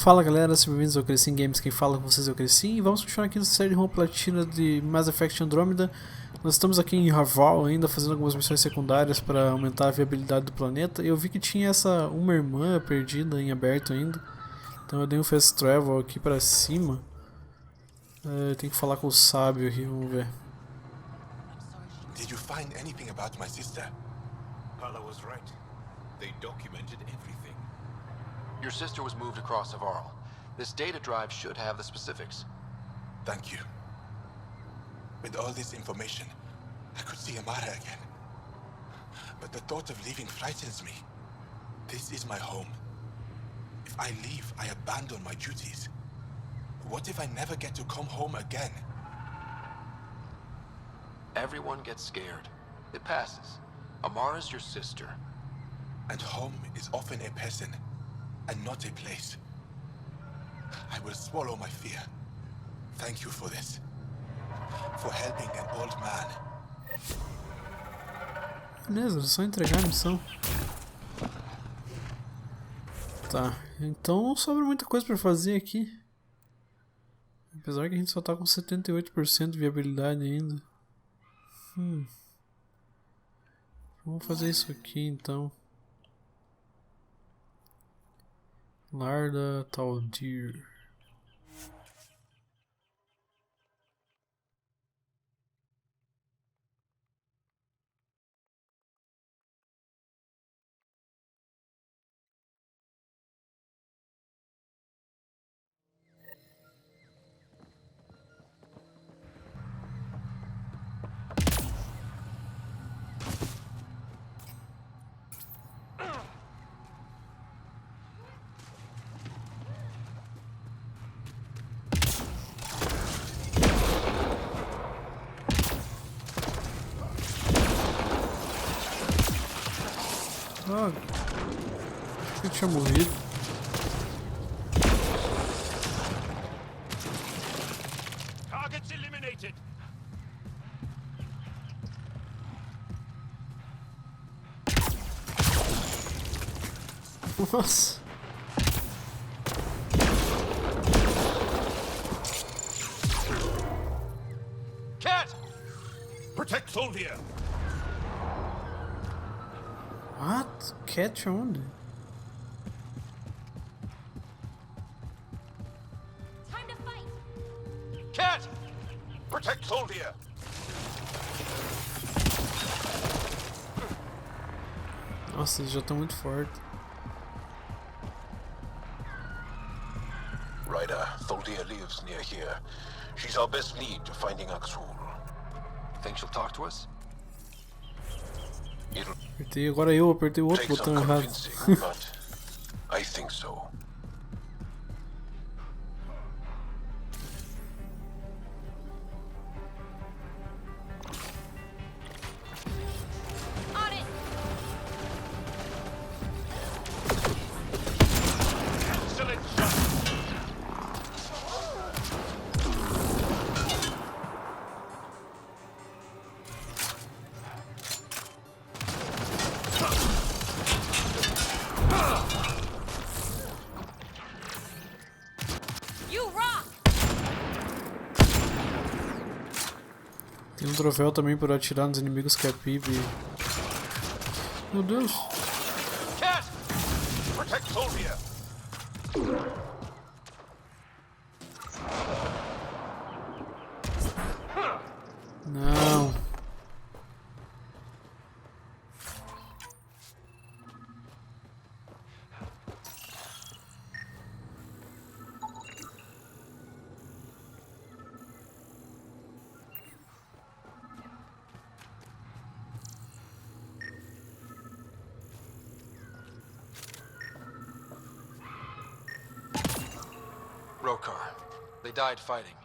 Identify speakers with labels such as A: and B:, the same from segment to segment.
A: Fala galera, sejam bem-vindos ao Crescim Games, quem fala com vocês é o Crescim e vamos continuar aqui na série de rumo à platina de Mass Effect Andromeda. Nós estamos aqui em Haval ainda fazendo algumas missões secundárias para aumentar a viabilidade do planeta e eu vi que tinha uma irmã perdida em aberto ainda, então eu dei um fast travel aqui para cima. Tenho que falar com o sábio aqui, vamos ver.
B: Did you find anything about my sister?
C: Carla was right. They documented everything.
D: Your sister was moved across Havarl. This data drive should have the specifics.
B: Thank you. With all this information, I could see Amara again. But the thought of leaving frightens me. This is my home. If I leave, I abandon my duties. What if I never get to come home again?
D: Everyone gets scared. It passes. Amara's your sister.
B: And home is often a person, and not a place. I will swallow my fear. Thank you for this. For helping an old man.
A: Beleza, só entregar a missão. Tá, então não sobra muita coisa pra fazer aqui. Apesar que a gente só tá com 78% de viabilidade ainda. Vamos fazer isso aqui então. Larda Taldir. Ah, acho que eu tinha morrido.
C: Targets eliminated.
A: Nossa.
C: Cat! Protect Soldier.
A: What? Cat onde?
E: Time to fight!
C: Cat! Protect Soldier.
A: Nossa, eles já estão muito fortes.
F: Ryder, Tholdia lives near here. She's our best lead to finding Aksul.
D: Think she'll talk to us?
F: It'll
A: Agora eu apertei o outro
F: take
A: botão
F: some
A: errado.
F: convincing, but I think so.
E: On it!
C: Excellent shot.
E: You rock!
A: Tem um troféu também por atirar nos inimigos que é PIB. Meu Deus.
C: Cat! Protect Soldier.
A: Não.
D: Rokar. They died fighting.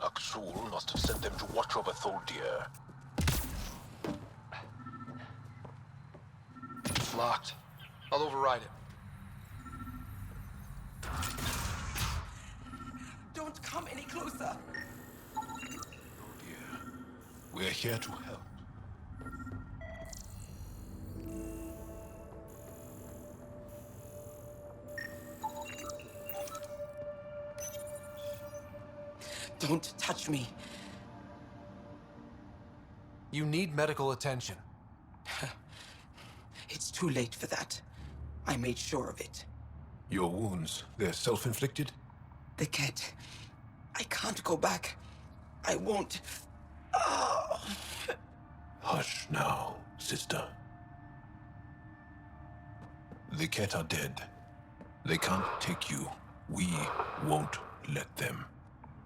F: Aksul must have sent them to watch over Tholdia.
D: It's locked. I'll override it.
G: Don't come any closer.
F: Tholdia, we're here to help.
G: Don't touch me.
D: You need medical attention.
G: It's too late for that. I made sure of it.
F: Your wounds, they're self-inflicted?
G: The cat. I can't go back. I won't. Oh.
F: Hush now, sister. The Ket are dead. They can't take you. We won't let them.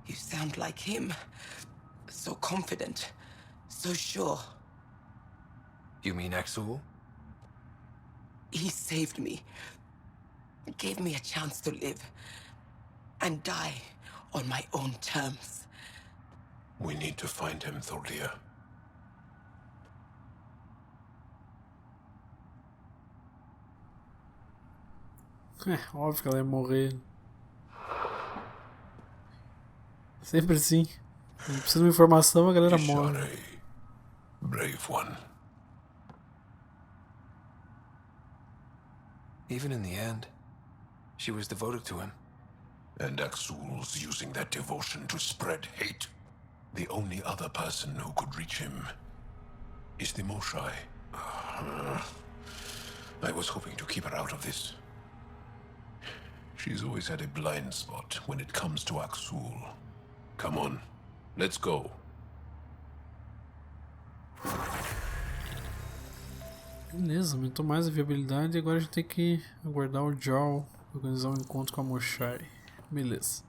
G: You sound like him. So confident. So sure.
D: You mean Exul?
G: He saved me. Gave me a chance to live. And die on my own terms.
F: We need to find him, Thordir.
A: É, óbvio que ela ia morrer. Sempre assim. Não precisa de uma informação, a galera morre.
F: Ishare, brave one.
D: Even in the end, she was devoted to him.
F: And Axul's using that devotion to spread hate. The only other person who could reach him is the Moshae. I was hoping to keep her out of this. She's always had a blind spot when it comes to Axul. Come on, let's go.
A: Beleza, aumentou mais a viabilidade e agora a gente tem que aguardar o Jarl organizar um encontro com a Moshae. Beleza.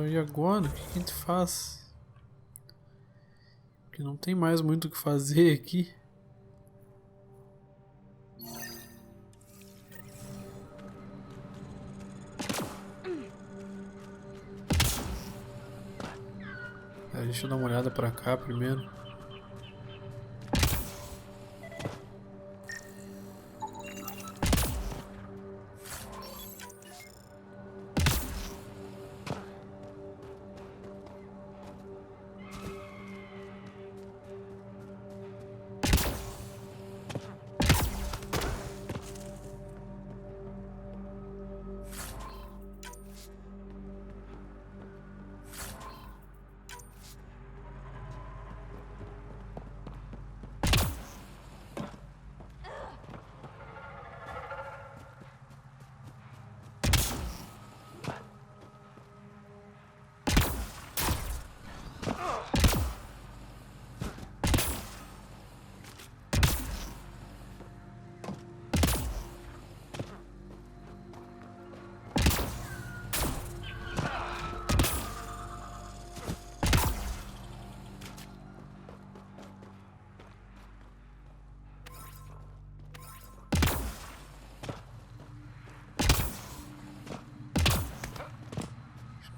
A: E agora? O que a gente faz? Porque não tem mais muito o que fazer aqui. Deixa eu dar uma olhada pra cá primeiro.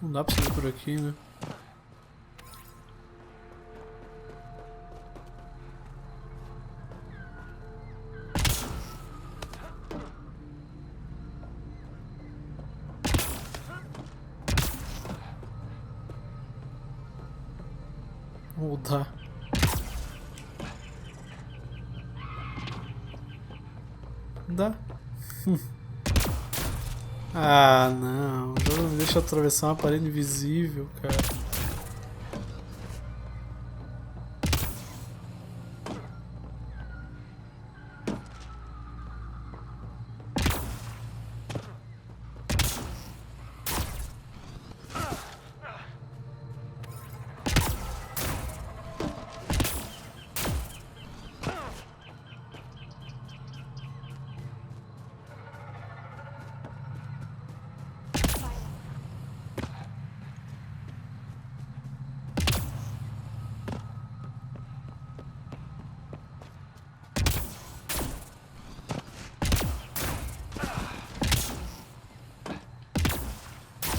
A: Não dá pra sair por aqui, né? Vou voltar. Dá. Ah, não. O jogo não me deixa atravessar uma parede invisível, cara.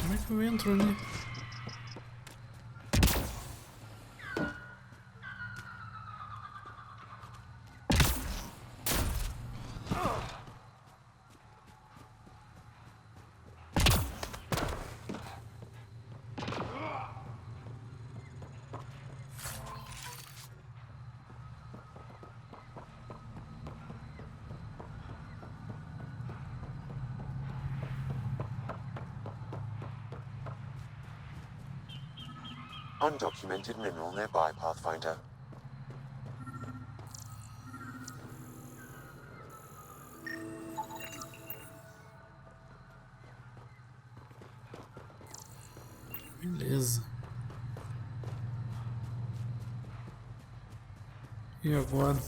A: Como é que eu entro ali?
H: Undocumented mineral nearby, Pathfinder.
A: Beleza. E agora?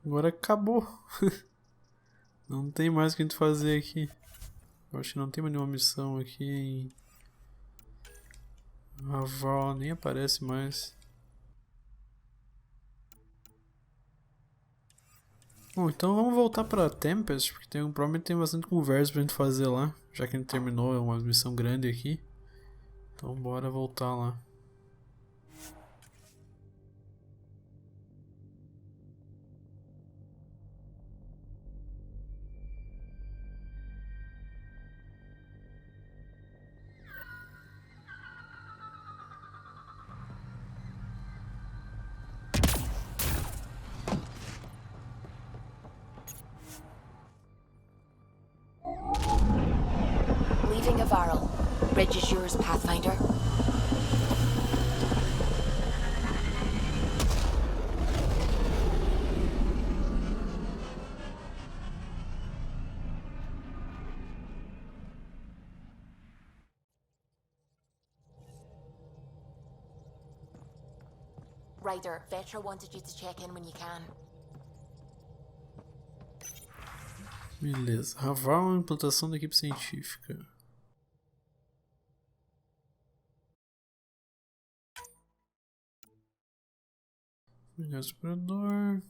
A: Agora acabou. Não tem mais o que a gente fazer aqui. Eu acho que não tem mais nenhuma missão aqui em Raval, nem aparece mais. Bom, então vamos voltar pra Tempest, porque provavelmente tem bastante conversa pra gente fazer lá, já que a gente terminou uma missão grande aqui. Então bora voltar lá.
E: Leaving Avarl. Bridge is yours, Pathfinder. Ryder, Vetra wanted you to check in when you can.
A: Beleza. Raval, implantação da equipe científica. Melhor explorador.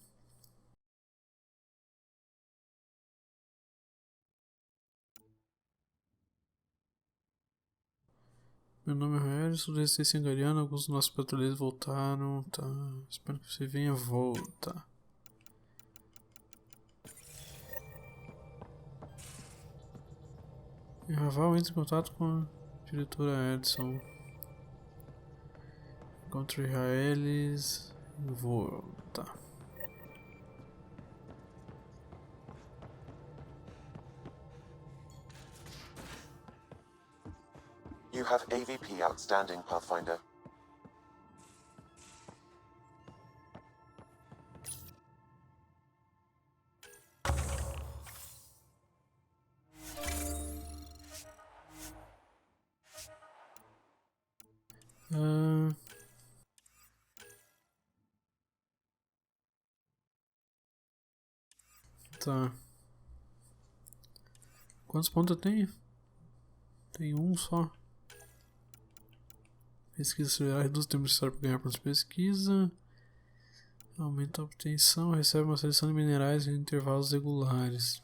A: Meu nome é Rael, sou da Resistência Angariana. Alguns dos nossos patrulheiros voltaram. Tá. Espero que você venha voltar. Em Raval, entre em contato com a diretora Edson. Encontre Raelis. Volta.
H: You have AVP outstanding, Pathfinder.
A: Tá. Quantos pontos eu tenho? Tenho um só. Pesquisa acelerada, reduz o tempo necessário para ganhar pontos de pesquisa. Aumenta a obtenção, recebe uma seleção de minerais em intervalos regulares.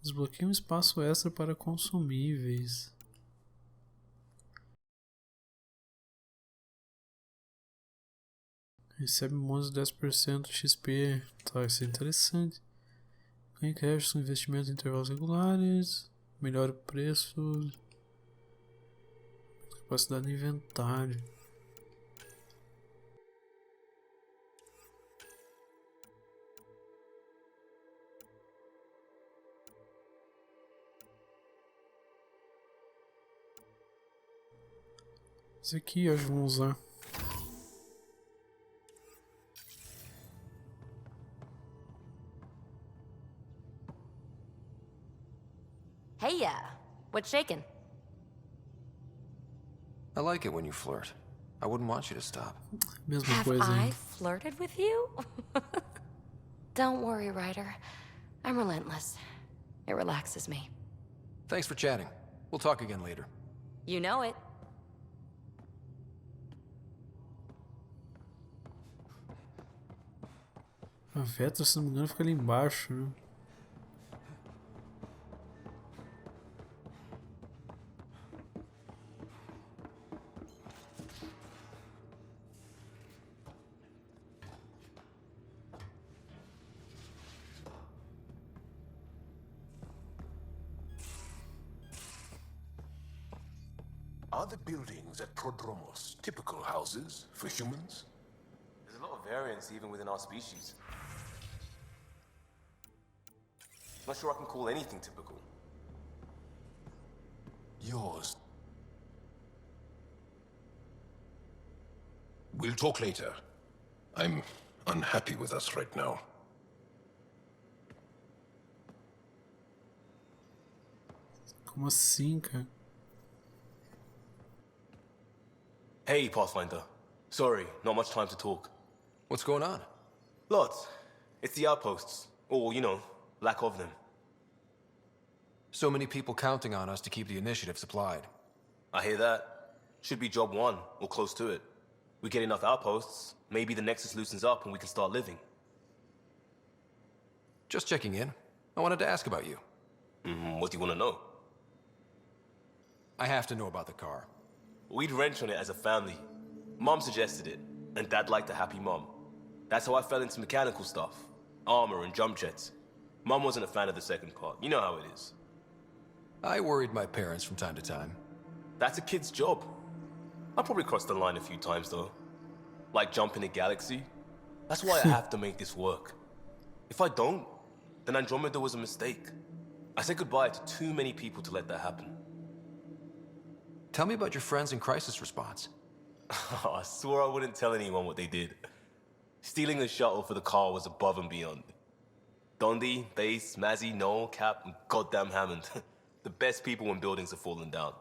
A: Desbloqueia um espaço extra para consumíveis. Recebe um bônus de 10% de XP. Tá, isso é interessante. Ganha créditos com investimentos em intervalos regulares. Melhora o preço. Capacidade de inventário. Esse aqui eu acho que vamos usar.
E: Hey, what's shaking?
I: I like it when you flirt. I wouldn't want you to stop.
A: Mesma
E: Have
A: coisa
E: I
A: aí.
E: flirted with you? Don't worry, Ryder. I'm relentless. It relaxes me.
I: Thanks for chatting. We'll talk again later.
E: You know it.
A: A Vetra, se não me engano, fica ali embaixo, né?
F: Are the buildings at Prodromos typical houses for humans?
J: There's a lot of variance even within our species. Not sure I can call anything typical.
F: Yours. We'll talk later. I'm unhappy with us right now.
A: Como assim, cara?
J: Hey, Pathfinder. Sorry, not much time to talk.
I: What's going on?
J: Lots. It's the outposts. Or, you know, lack of them.
I: So many people counting on us to keep the initiative supplied.
J: I hear that. Should be job one, or close to it. We get enough outposts, maybe the Nexus loosens up and we can start living.
I: Just checking in. I wanted to ask about you.
J: What do you want to know?
I: I have to know about the car.
J: We'd wrench on it as a family. Mom suggested it, and Dad liked a happy mom. That's how I fell into mechanical stuff. Armor and jump jets. Mom wasn't a fan of the second part. You know how it is.
I: I worried my parents from time to time.
J: That's a kid's job. I probably crossed the line a few times, though. Like jumping a galaxy. That's why I have to make this work. If I don't, then Andromeda was a mistake. I said goodbye to too many people to let that happen.
I: Tell me about your friends in crisis response.
J: I swore I wouldn't tell anyone what they did. Stealing the shuttle for the car was above and beyond. Dondi, Base, Mazzy, Noel, Cap, and goddamn Hammond. The best people when buildings have fallen down.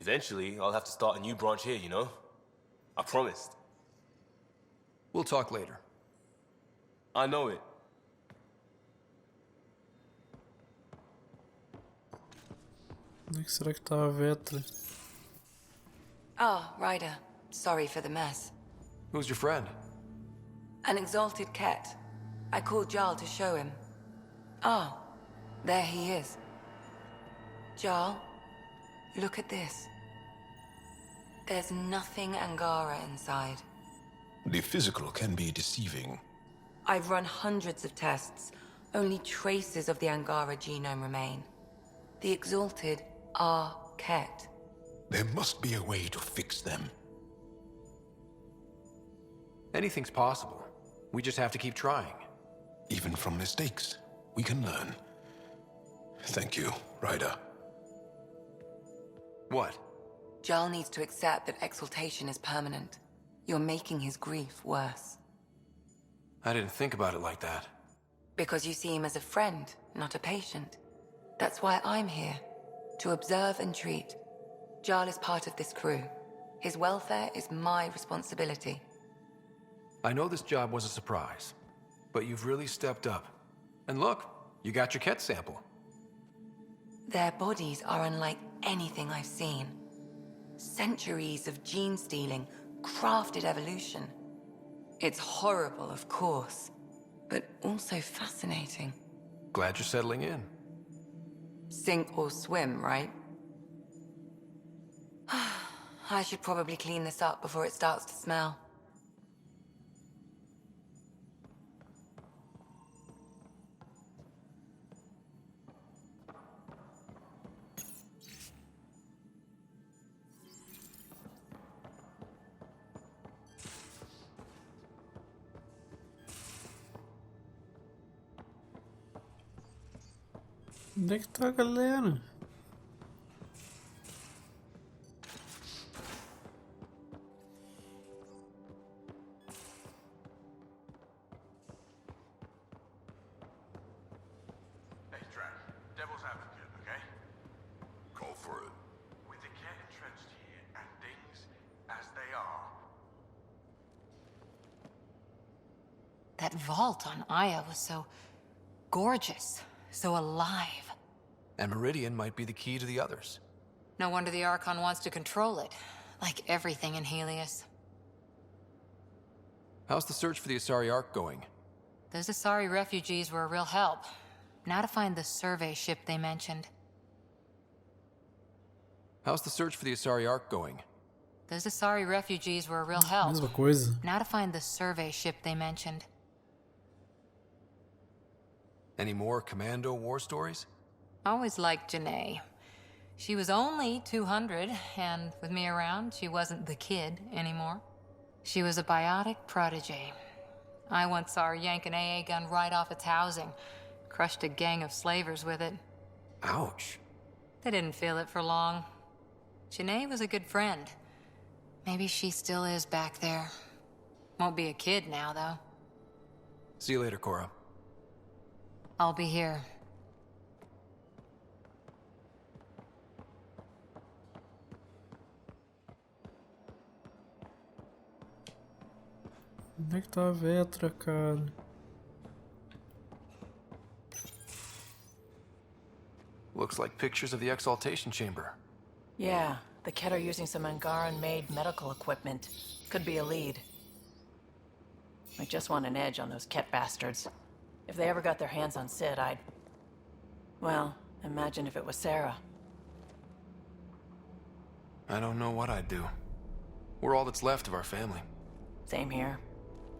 J: Eventually, I'll have to start a new branch here, you know? I promised.
I: We'll talk later.
J: I know it.
A: Onde é que será que tá a Vetra?
K: Ah, Ryder. Sorry for the mess.
I: Who's your friend?
K: An exalted Ket. I called Jarl to show him. Ah, there he is. Jarl, look at this. There's nothing Angara inside.
F: The physical can be deceiving.
K: I've run hundreds of tests. Only traces of the Angara genome remain. The exalted are Ket.
F: There must be a way to fix them.
I: Anything's possible. We just have to keep trying.
F: Even from mistakes, we can learn. Thank you, Ryder.
I: What?
K: Jarl needs to accept that exaltation is permanent. You're making his grief worse.
I: I didn't think about it like that.
K: Because you see him as a friend, not a patient. That's why I'm here. To observe and treat. Jarl is part of this crew. His welfare is my responsibility.
I: I know this job was a surprise, but you've really stepped up. And look, you got your Ket sample.
K: Their bodies are unlike anything I've seen. Centuries of gene stealing, crafted evolution. It's horrible, of course, but also fascinating.
I: Glad you're settling in.
K: Sink or swim, right? I should probably clean this up before it starts to smell.
A: Onde é que tá a galera?
C: Hey, Dran. Devil's advocate, okay?
F: Call for it.
C: With the Ket entrenched here and things as they are.
E: That vault on Aya was so gorgeous, so alive.
I: And Meridian might be the key to the others.
E: No wonder the Archon wants to control it, like everything in Helios.
I: How's the search for the Asari Ark going?
E: Those Asari refugees were a real help. Now to find the survey ship they mentioned.
I: How's the search for the Asari Ark going?
E: Those Asari refugees were a real help.
A: Mesma coisa.
E: Now to find the survey ship they mentioned.
I: Any more Commando war stories?
E: Always liked Janae.
K: She was only 200, and with me around, she wasn't the kid anymore. She was a biotic protege. I once saw her yank an AA gun right off its housing, crushed a gang of slavers with it.
I: Ouch.
K: They didn't feel it for long. Janae was a good friend. Maybe she still is back there. Won't be a kid now, though.
I: See you later, Cora.
K: I'll be here.
A: Onde é que tá a Vetra, cara?
I: Looks like pictures of the exaltation chamber.
L: Yeah, the Ket are using some Angaran-made medical equipment. Could be a lead. I just want an edge on those Ket bastards. If they ever got their hands on Sid, I'd... Well, imagine if it was Sarah.
I: I don't know what I'd do. We're all that's left of our family.
L: Same here.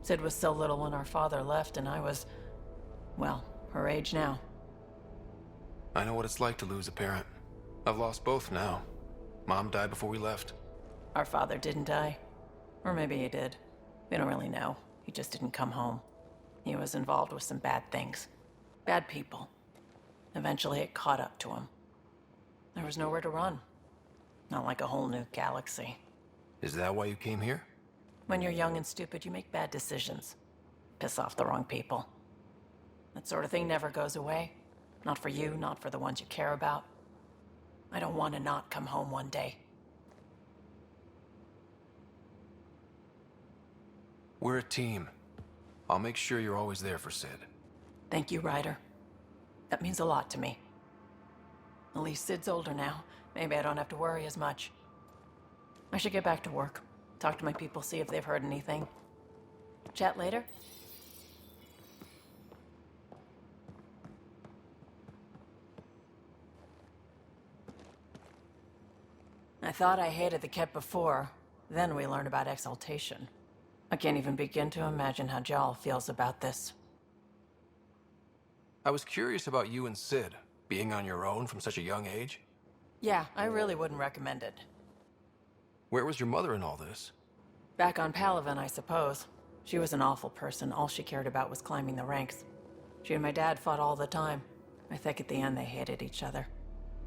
L: Sid was so little when our father left, and I was... well, her age now.
I: I know what it's like to lose a parent. I've lost both now. Mom died before we left.
L: Our father didn't die. Or maybe he did. We don't really know. He just didn't come home. He was involved with some bad things. Bad people. Eventually it caught up to him. There was nowhere to run. Not like a whole new galaxy.
I: Is that why you came here?
L: When you're young and stupid, you make bad decisions. Piss off the wrong people. That sort of thing never goes away. Not for you, not for the ones you care about. I don't want to not come home one day.
I: We're a team. I'll make sure you're always there for Sid.
L: Thank you, Ryder. That means a lot to me. At least Sid's older now. Maybe I don't have to worry as much. I should get back to work. Talk to my people, see if they've heard anything. Chat later? I thought I hated the Ket before. Then we learned about exaltation. I can't even begin to imagine how Jal feels about this.
I: I was curious about you and Sid, being on your own from such a young age.
L: Yeah, I really wouldn't recommend it.
I: Where was your mother in all this?
L: Back on Palaven, I suppose. She was an awful person. All she cared about was climbing the ranks. She and my dad fought all the time. I think at the end they hated each other.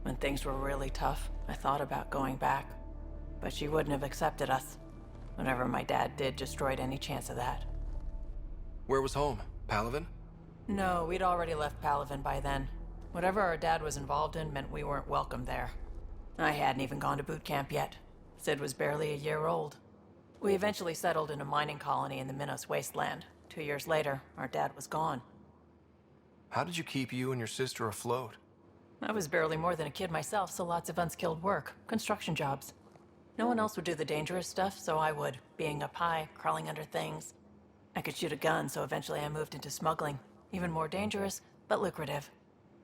L: When things were really tough, I thought about going back. But she wouldn't have accepted us. Whatever my dad did destroyed any chance of that.
I: Where was home? Palaven?
L: No, we'd already left Palaven by then. Whatever our dad was involved in meant we weren't welcome there. I hadn't even gone to boot camp yet. Sid was barely a year old. We eventually settled in a mining colony in the Minos wasteland. 2 years later, our dad was gone.
I: How did you keep you and your sister afloat?
L: I was barely more than a kid myself, so lots of unskilled work. Construction jobs. No one else would do the dangerous stuff, so I would. Being up high, crawling under things. I could shoot a gun, so eventually I moved into smuggling. Even more dangerous, but lucrative.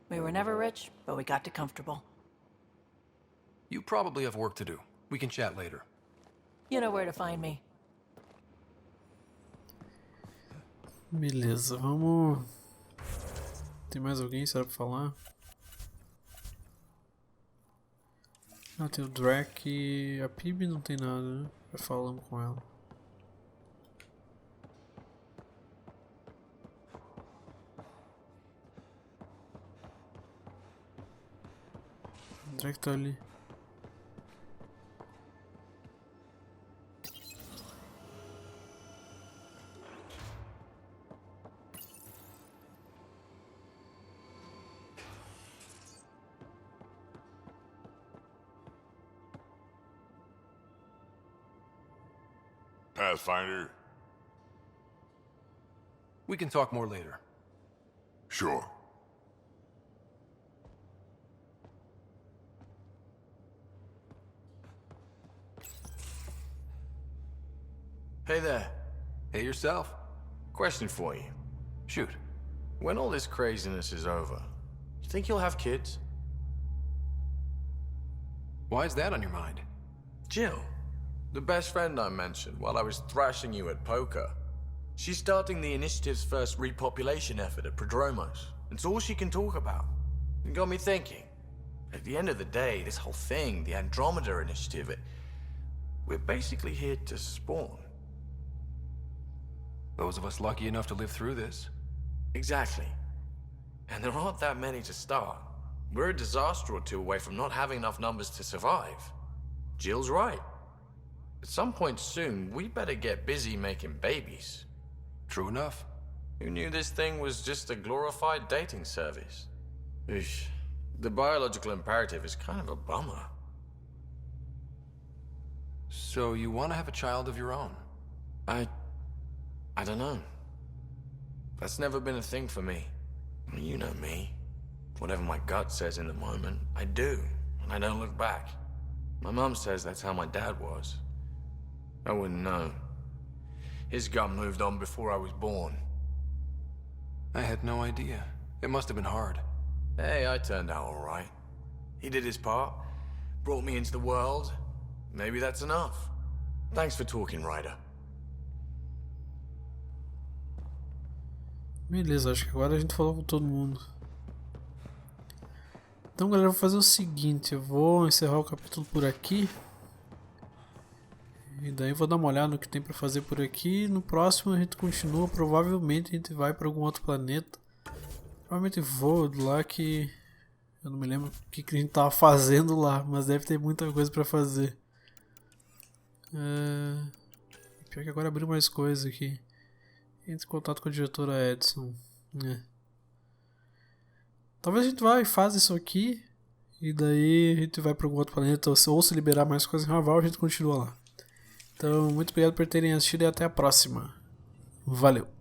L: We were never rich, but we got to comfortable.
I: You probably have work to do. We can chat later.
L: You know where to find me.
A: Beleza, vamos... Tem mais alguém, será pra falar? Ah, tem o Drac e a Pib não tem nada, né? Já falamos com ela. O Drac tá ali.
F: Pathfinder?
I: We can talk more later.
F: Sure.
M: Hey there.
I: Hey yourself.
M: Question for you.
I: Shoot.
M: When all this craziness is over, you think you'll have kids?
I: Why is that on your mind?
M: Jill, the best friend I mentioned while I was thrashing you at poker. She's starting the Initiative's first repopulation effort at Prodromos. It's all she can talk about. It got me thinking. At the end of the day, this whole thing, the Andromeda Initiative, we're basically here to spawn.
I: Those of us lucky enough to live through this.
M: Exactly. And there aren't that many to start. We're a disaster or two away from not having enough numbers to survive. Jill's right. At some point soon, we better get busy making babies.
I: True enough.
M: Who knew this thing was just a glorified dating service? Eesh. The biological imperative is kind of a bummer.
I: So you want to have a child of your own?
M: I don't know. That's never been a thing for me. You know me. Whatever my gut says in the moment, I do, and I don't look back. My mom says that's how my dad was. I wouldn't know. His gut moved on before I was born.
I: I had no idea. It must have been hard.
M: Hey, I turned out all right. He did his part, brought me into the world. Maybe that's enough. Thanks for talking, Ryder.
A: Beleza, acho que agora a gente falou com todo mundo. Então, galera, eu vou fazer o seguinte, eu vou encerrar o capítulo por aqui. E daí eu vou dar uma olhada no que tem pra fazer por aqui. No próximo a gente continua, provavelmente a gente vai pra algum outro planeta. Provavelmente vou lá que... eu não me lembro o que a gente tava fazendo lá, mas deve ter muita coisa pra fazer. Pior que agora abriu mais coisa aqui. Entre em contato com a diretora Edson. Talvez a gente vá e faz isso aqui. E daí a gente vai para algum outro planeta. Ou se liberar mais coisas em Raval, a gente continua lá. Então, muito obrigado por terem assistido e até a próxima. Valeu!